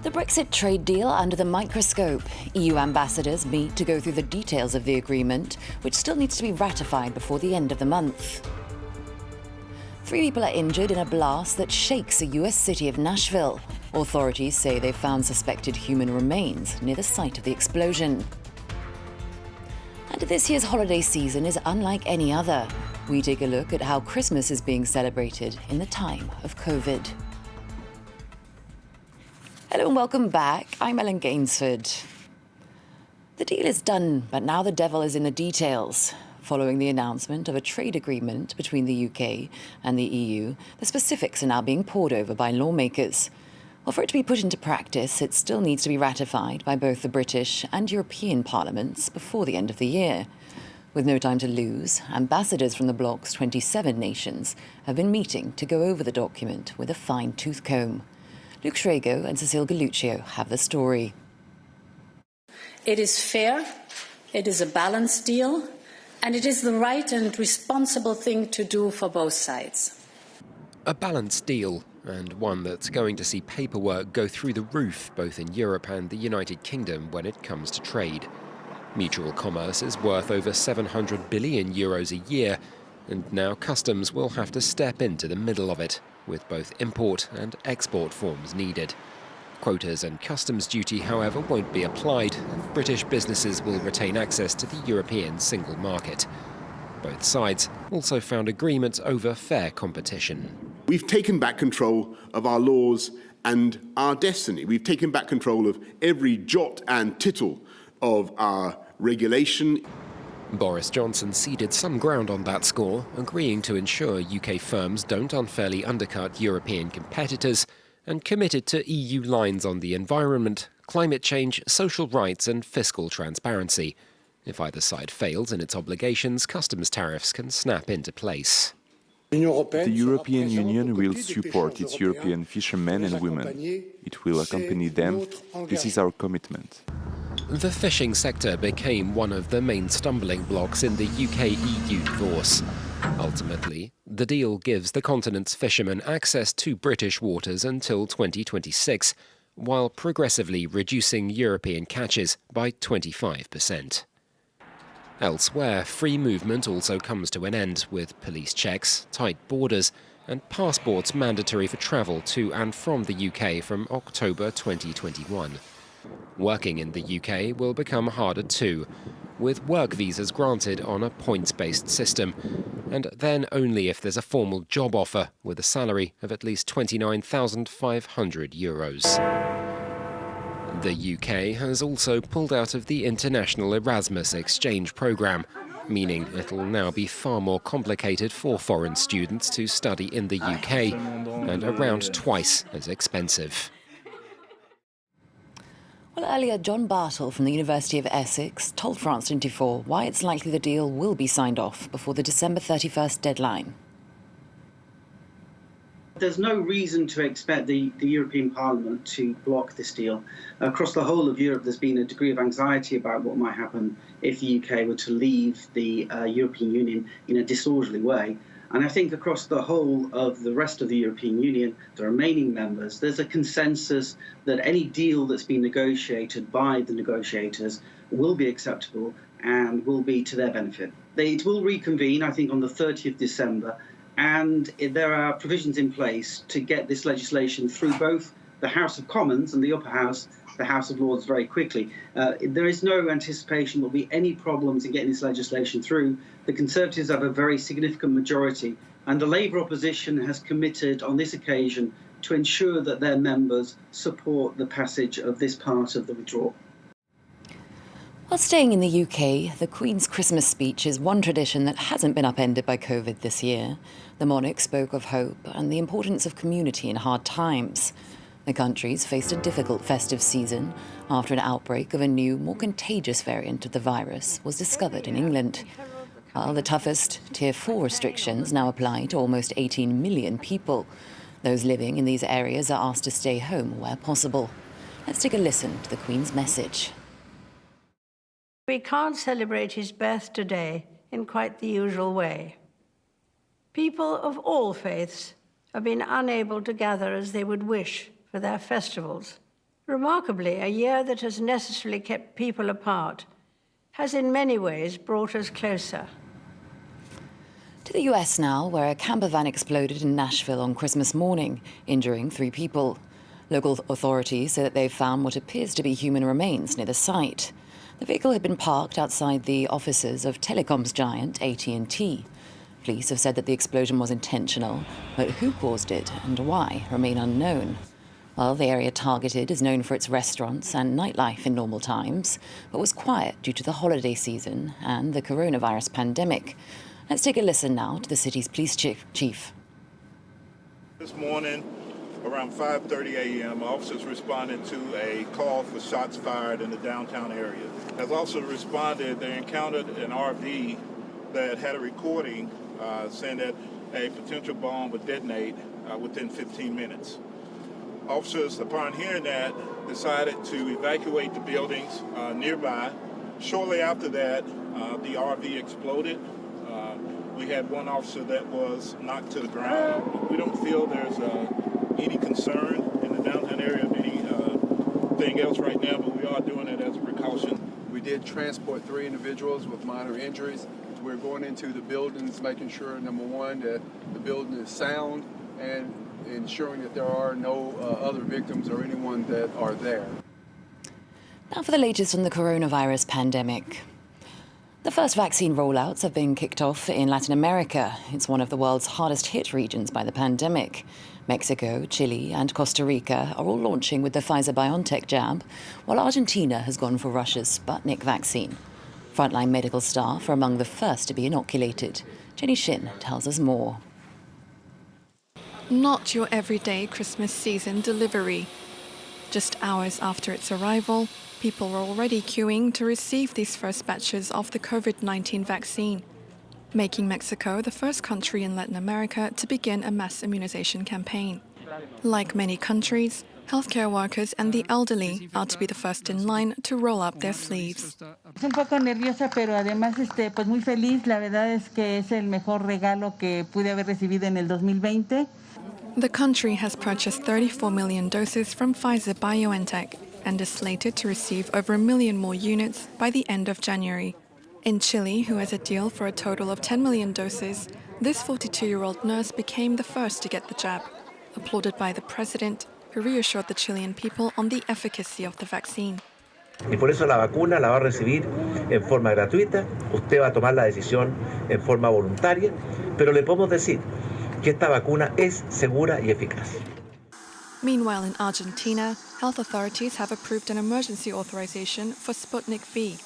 The Brexit trade deal under the microscope. EU ambassadors meet to go through the details of the agreement, which still needs to be ratified before the end of the month. 3 people are injured in a blast that shakes the US city of Nashville. Authorities say they've found suspected human remains near the site of the explosion. And this year's holiday season is unlike any other. We take a look at how Christmas is being celebrated in the time of COVID. Hello and welcome back. I'm Ellen Gainsford. The deal is done, but now the devil is in the details. Following the announcement of a trade agreement between the UK and the EU, the specifics are now being pored over by lawmakers. Well, for it to be put into practice, it still needs to be ratified by both the British and European parliaments before the end of the year. With no time to lose, ambassadors from the bloc's 27 nations have been meeting to go over the document with a fine-tooth comb. Luke Schrago and Cecile Galluccio have the story. It is fair, it is a balanced deal, and it is the right and responsible thing to do for both sides. A balanced deal, and one that's going to see paperwork go through the roof both in Europe and the United Kingdom when it comes to trade. Mutual commerce is worth over 700 billion euros a year, and now customs will have to step into the middle of it, with both import and export forms needed. Quotas and customs duty, however, won't be applied, and British businesses will retain access to the European single market. Both sides also found agreements over fair competition. We've taken back control of our laws and our destiny. We've taken back control of every jot and tittle of our regulation. Boris Johnson ceded some ground on that score, agreeing to ensure UK firms don't unfairly undercut European competitors, and committed to EU lines on the environment, climate change, social rights and fiscal transparency. If either side fails in its obligations, customs tariffs can snap into place. The European Union will support its European fishermen and women. It will accompany them. This is our commitment. The fishing sector became one of the main stumbling blocks in the UK-EU divorce. Ultimately, the deal gives the continent's fishermen access to British waters until 2026, while progressively reducing European catches by 25%. Elsewhere, free movement also comes to an end, with police checks, tight borders, and passports mandatory for travel to and from the UK from October 2021. Working in the UK will become harder too, with work visas granted on a points-based system, and then only if there's a formal job offer with a salary of at least €29,500. The UK has also pulled out of the international Erasmus exchange programme, meaning it'll now be far more complicated for foreign students to study in the UK, and around twice as expensive. Well, earlier, John Bartle from the University of Essex told France 24 why it's likely the deal will be signed off before the December 31st deadline. There's no reason to expect the European Parliament to block this deal. Across the whole of Europe, there's been a degree of anxiety about what might happen if the UK were to leave the European Union in a disorderly way. And I think across the whole of the rest of the European Union, the remaining members, there's a consensus that any deal that's been negotiated by the negotiators will be acceptable and will be to their benefit. It will reconvene, I think, on the 30th December, and there are provisions in place to get this legislation through both the House of Commons and the upper house, the House of Lords, very quickly. There is no anticipation there will be any problems in getting this legislation through. The Conservatives have a very significant majority, and the Labour opposition has committed on this occasion to ensure that their members support the passage of this part of the withdrawal. While staying in the UK, the Queen's Christmas speech is one tradition that hasn't been upended by COVID this year. The monarch spoke of hope and the importance of community in hard times. The country's faced a difficult festive season after an outbreak of a new, more contagious variant of the virus was discovered in England. While the toughest Tier 4 restrictions now apply to almost 18 million people, those living in these areas are asked to stay home where possible. Let's take a listen to the Queen's message. We can't celebrate his birth today in quite the usual way. People of all faiths have been unable to gather as they would wish for their festivals Remarkably, a year that has necessarily kept people apart has in many ways brought us closer. To the US now, where a camper van exploded in Nashville on Christmas morning, injuring 3 people. Local authorities say that they've found what appears to be human remains near the site. The vehicle had been parked outside the offices of telecoms giant AT&T. Police have said that the explosion was intentional, but who caused it and why remain unknown. Well, the area targeted is known for its restaurants and nightlife in normal times, but was quiet due to the holiday season and the coronavirus pandemic. Let's take a listen now to the city's police chief. This morning, around 5:30 a.m., officers responded to a call for shots fired in the downtown area. As also responded, they encountered an RV that had a recording saying that a potential bomb would detonate within 15 minutes. Officers, upon hearing that, decided to evacuate the buildings nearby. Shortly after that, the RV exploded. We had one officer that was knocked to the ground. We don't feel there's any concern in the downtown area of anything else right now, but we are doing it as a precaution. We did transport 3 individuals with minor injuries. We're going into the buildings, making sure, number one, that the building is sound and ensuring that there are no other victims or anyone that are there. Now for the latest on the coronavirus pandemic. The first vaccine rollouts have been kicked off in Latin America. It's one of the world's hardest hit regions by the pandemic. Mexico, Chile and Costa Rica are all launching with the Pfizer-BioNTech jab, while Argentina has gone for Russia's Sputnik vaccine. Frontline medical staff are among the first to be inoculated. Jenny Shin tells us more. Not your everyday Christmas season delivery. Just hours after its arrival, people were already queuing to receive these first batches of the COVID-19 vaccine, making Mexico the first country in Latin America to begin a mass immunization campaign. Like many countries, healthcare workers and the elderly are to be the first in line to roll up their sleeves. Un poco nerviosa, pero además pues muy feliz. La verdad es que es el mejor regalo que pude haber recibido en el 2020. The country has purchased 34 million doses from Pfizer-BioNTech and is slated to receive over 1 million more units by the end of January. In Chile, who has a deal for a total of 10 million doses, this 42-year-old nurse became the first to get the jab, applauded by the president, who reassured the Chilean people on the efficacy of the vaccine. Y por eso la vacuna la va a recibir en forma gratuita, usted va a tomar la decisión en forma voluntaria, pero le podemos decir que esta vacuna es segura y eficaz. Meanwhile, in Argentina, health authorities have approved an emergency authorization for Sputnik V,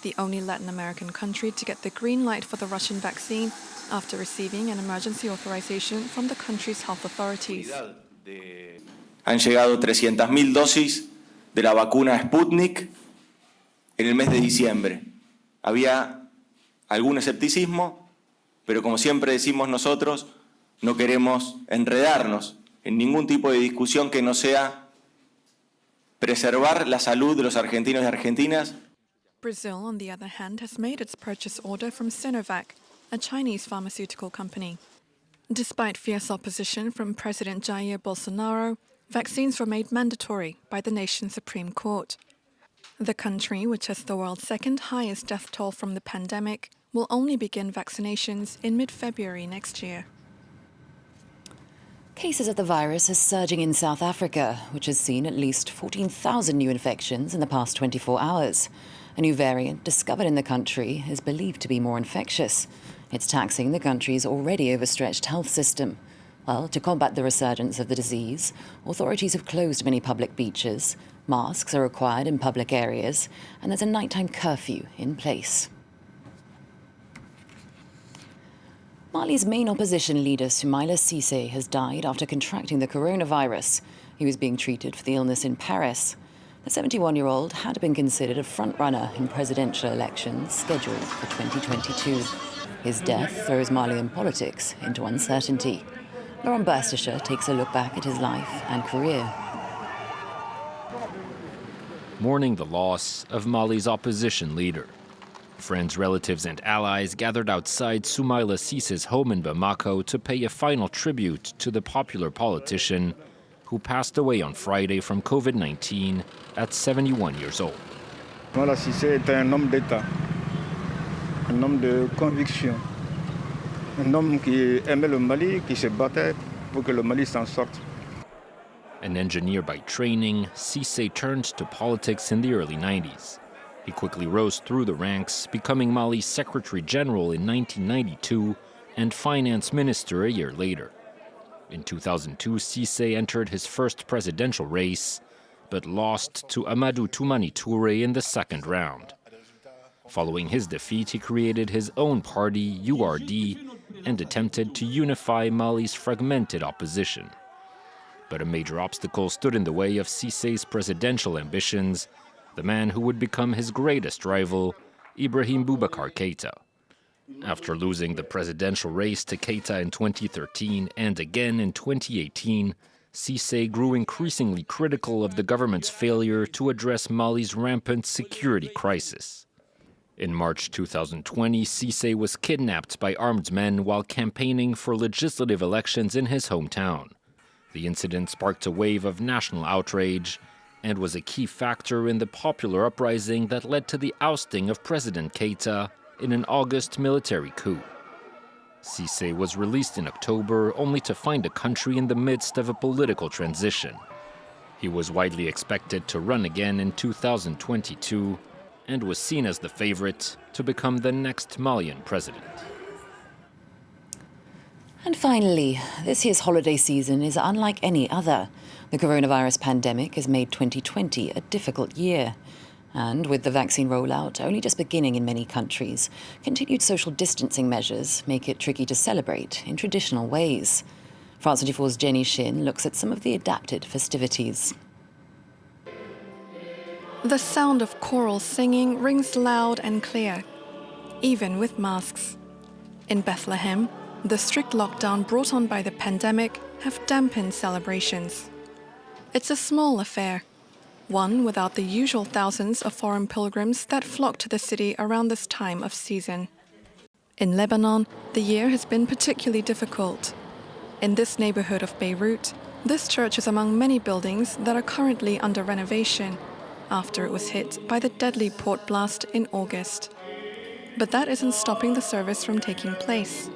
the only Latin American country to get the green light for the Russian vaccine after receiving an emergency authorization from the country's health authorities. Han llegado 300.000 dosis de la vacuna Sputnik en el mes de diciembre. Había algún escepticismo, pero como siempre decimos nosotros, no queremos enredarnos en ningún tipo de discusión que no sea preservar la salud de los argentinos y argentinas. Brazil, on the other hand, has made its purchase order from Sinovac, a Chinese pharmaceutical company. Despite fierce opposition from President Jair Bolsonaro, vaccines were made mandatory by the nation's Supreme Court. The country, which has the world's second highest death toll from the pandemic, will only begin vaccinations in mid-February next year. Cases of the virus are surging in South Africa, which has seen at least 14,000 new infections in the past 24 hours. A new variant discovered in the country is believed to be more infectious. It's taxing the country's already overstretched health system. Well, to combat the resurgence of the disease, authorities have closed many public beaches, masks are required in public areas, and there's a nighttime curfew in place. Mali's main opposition leader, Soumaïla Cissé, has died after contracting the coronavirus. He was being treated for the illness in Paris. The 71-year-old had been considered a front-runner in presidential elections scheduled for 2022. His death throws Malian politics into uncertainty. Laurent Bersticher takes a look back at his life and career. Mourning the loss of Mali's opposition leader. Friends, relatives and allies gathered outside Soumaïla Cissé's home in Bamako to pay a final tribute to the popular politician who passed away on Friday from COVID-19 at 71 years old. Voilà, Cissé était un homme d'État, un homme de conviction, un homme qui aimait le Mali, qui se battait pour que le Mali s'en sorte. An engineer by training, Cissé turned to politics in the early 90s. He quickly rose through the ranks, becoming Mali's Secretary General in 1992 and Finance Minister a year later. In 2002, Cissé entered his first presidential race, but lost to Amadou Toumani Touré in the second round. Following his defeat, he created his own party, URD, and attempted to unify Mali's fragmented opposition. But a major obstacle stood in the way of Cissé's presidential ambitions, the man who would become his greatest rival, Ibrahim Boubacar Keïta. After losing the presidential race to Keïta in 2013 and again in 2018, Cissé grew increasingly critical of the government's failure to address Mali's rampant security crisis. In March 2020, Cissé was kidnapped by armed men while campaigning for legislative elections in his hometown. The incident sparked a wave of national outrage and was a key factor in the popular uprising that led to the ousting of President Keïta in an August military coup. Cissé was released in October only to find a country in the midst of a political transition. He was widely expected to run again in 2022 and was seen as the favorite to become the next Malian president. And finally, this year's holiday season is unlike any other. The coronavirus pandemic has made 2020 a difficult year. And with the vaccine rollout only just beginning in many countries, continued social distancing measures make it tricky to celebrate in traditional ways. France 24's Jenny Shin looks at some of the adapted festivities. The sound of choral singing rings loud and clear, even with masks. In Bethlehem, the strict lockdown brought on by the pandemic have dampened celebrations. It's a small affair, one without the usual thousands of foreign pilgrims that flock to the city around this time of season. In Lebanon, the year has been particularly difficult. In this neighborhood of Beirut, this church is among many buildings that are currently under renovation after it was hit by the deadly port blast in August. But that isn't stopping the service from taking place,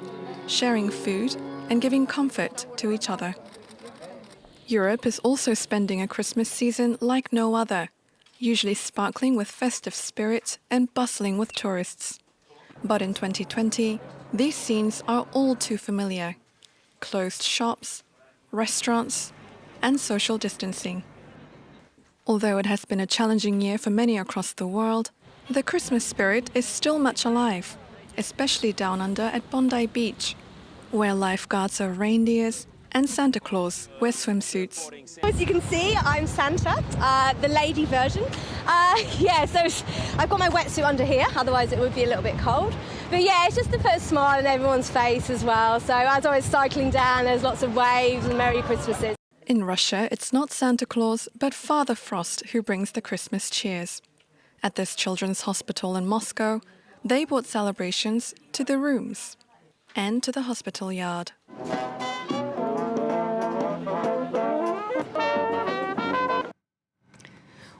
sharing food and giving comfort to each other. Europe is also spending a Christmas season like no other, usually sparkling with festive spirit and bustling with tourists. But in 2020, these scenes are all too familiar. Closed shops, restaurants, and social distancing. Although it has been a challenging year for many across the world, the Christmas spirit is still much alive, especially down under at Bondi Beach, where lifeguards are reindeers and Santa Claus wear swimsuits. As you can see, I'm Santa, the lady version. So I've got my wetsuit under here, otherwise it would be a little bit cold. But yeah, it's just to put a smile on everyone's face as well. So as I was cycling down, there's lots of waves and Merry Christmases. In Russia, it's not Santa Claus, but Father Frost who brings the Christmas cheers. At this children's hospital in Moscow, they brought celebrations to the rooms and to the hospital yard.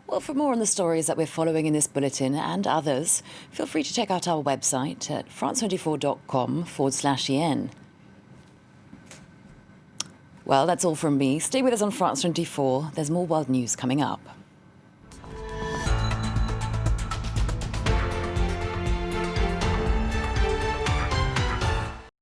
Well, for more on the stories that we're following in this bulletin and others, feel free to check out our website at france24.com/en. Well, that's all from me. Stay with us on France 24. There's more world news coming up.